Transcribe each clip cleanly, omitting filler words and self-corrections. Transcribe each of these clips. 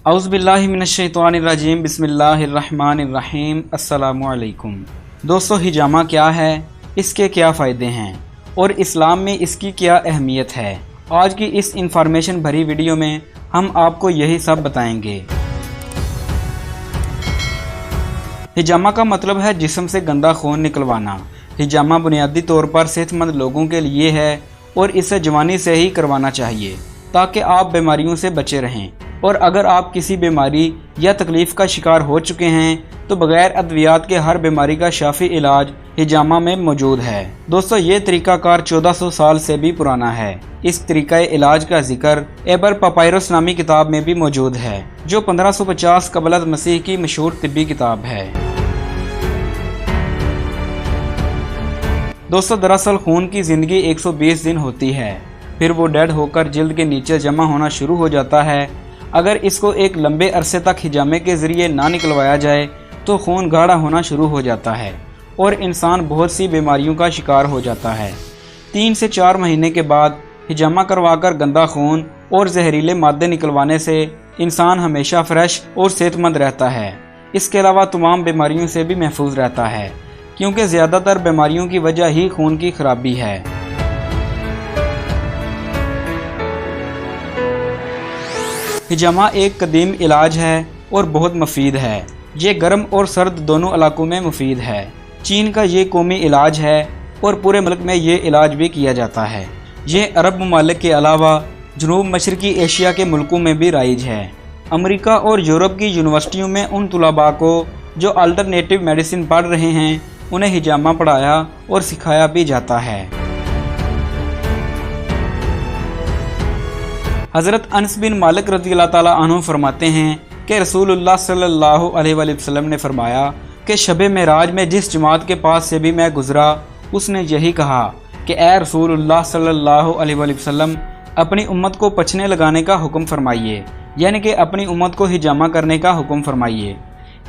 औज़ु बिल्लाहि मिनश्शैतानिर्रजीम बिस्मिल्लाहिर्रहमानिर्रहीम अस्सलामु अलैकुम। दोस्तों, हिजामा क्या है, इसके क्या फ़ायदे हैं और इस्लाम में इसकी क्या अहमियत है, आज की इस इंफॉर्मेशन भरी वीडियो में हम आपको यही सब बताएंगे। हिजामा का मतलब है जिस्म से गंदा खून निकलवाना। हिजामा बुनियादी तौर पर सेहतमंद लोगों के लिए है और इसे जवानी से ही करवाना चाहिए ताकि आप बीमारियों से बचे रहें। और अगर आप किसी बीमारी या तकलीफ़ का शिकार हो चुके हैं तो बग़ैर अद्वियात के हर बीमारी का शाफी इलाज हिजामा में मौजूद है। दोस्तों, ये तरीक़ाकार 1400 साल से भी पुराना है। इस तरीक़ा इलाज का जिक्र एबर पपायरस नामी किताब में भी मौजूद है, जो 1550 क़बल मसीह की मशहूर तिब्बी किताब है। दोस्तों, दरअसल खून की ज़िंदगी 120 दिन होती है, फिर वो डेड होकर जल्द के नीचे जमा होना शुरू हो जाता है। अगर इसको एक लंबे अरसे तक हिजामे के ज़रिए ना निकलवाया जाए तो खून गाढ़ा होना शुरू हो जाता है और इंसान बहुत सी बीमारियों का शिकार हो जाता है। 3 से 4 महीने के बाद हिजामा करवाकर गंदा खून और जहरीले मादे निकलवाने से इंसान हमेशा फ्रेश और सेहतमंद रहता है। इसके अलावा तमाम बीमारियों से भी महफूज रहता है, क्योंकि ज़्यादातर बीमारियों की वजह ही खून की खराबी है। हिजामा एक कदीम इलाज है और बहुत मुफीद है। ये गर्म और सर्द दोनों इलाकों में मुफीद है। चीन का ये कौमी इलाज है और पूरे मुल्क में ये इलाज भी किया जाता है। ये अरब ममालिक के अलावा जनूब मशरकी एशिया के मुल्कों में भी राइज है। अमेरिका और यूरोप की यूनिवर्सिटियों में उन तुलबा को जो अल्टरनेटिव मेडिसिन पढ़ रहे हैं उन्हें हिजामा पढ़ाया और सिखाया भी जाता है। हज़रत अनस बिन मालिक रज़ियल्लाहु ताला अन्हु फरमाते हैं कि रसूलुल्लाह सल्लल्लाहु अलैहि वसल्लम ने फरमाया कि शब-ए मेराज में जिस जमात के पास से भी मैं गुज़रा उसने यही कहा कि ए रसूलुल्लाह सल्लल्लाहु अलैहि वसल्लम, अपनी उम्मत को पछने लगाने का हुक्म फरमाइए, यानी कि अपनी उम्मत को हिजामा करने का हुक्म फरमाइए।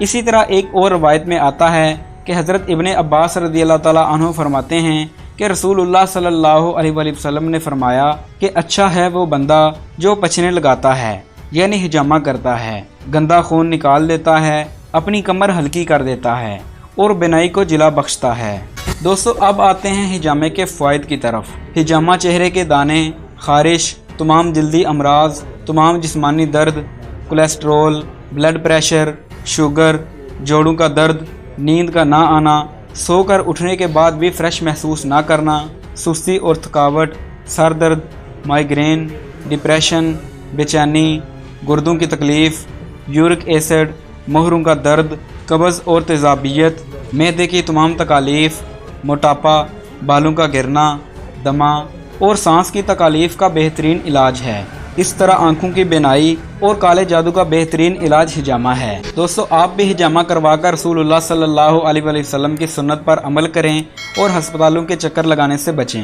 इसी तरह एक और रवायत में आता है कि हज़रत इब्ने अब्बास रज़ियल्लाहु ताला अन्हु फरमाते हैं कि रसूलुल्लाह सल्लल्लाहु अलैहि वसल्लम ने फरमाया कि अच्छा है वो बंदा जो पछने लगाता है, यानी हिजामा करता है, गंदा खून निकाल देता है, अपनी कमर हल्की कर देता है और बिनाई को जिला बख्शता है। दोस्तों, अब आते हैं हिजामे के फ़वाइद की तरफ। हिजामा चेहरे के दाने, खारिश, तमाम जल्दी अमराज, तमाम जिस्मानी दर्द, कोलेस्ट्रोल, ब्लड प्रेशर, शुगर, जोड़ों का दर्द, नींद का ना आना, सोकर उठने के बाद भी फ्रेश महसूस ना करना, सुस्ती और थकावट, सर दर्द, माइग्रेन, डिप्रेशन, बेचैनी, गुर्दों की तकलीफ़, यूरिक एसिड, मोहरों का दर्द, कब्ज़ और तेज़ाबियत, मैदे की तमाम तकालीफ़, मोटापा, बालों का गिरना, दमा और सांस की तकालीफ़ का बेहतरीन इलाज है। इस तरह आंखों की बिनाई और काले जादू का बेहतरीन इलाज हिजामा है। दोस्तों, आप भी हिजामा करवाकर रसूलुल्लाह सल्लल्लाहु अलैहि वसल्लम की सुन्नत पर अमल करें और हस्पतालों के चक्कर लगाने से बचें।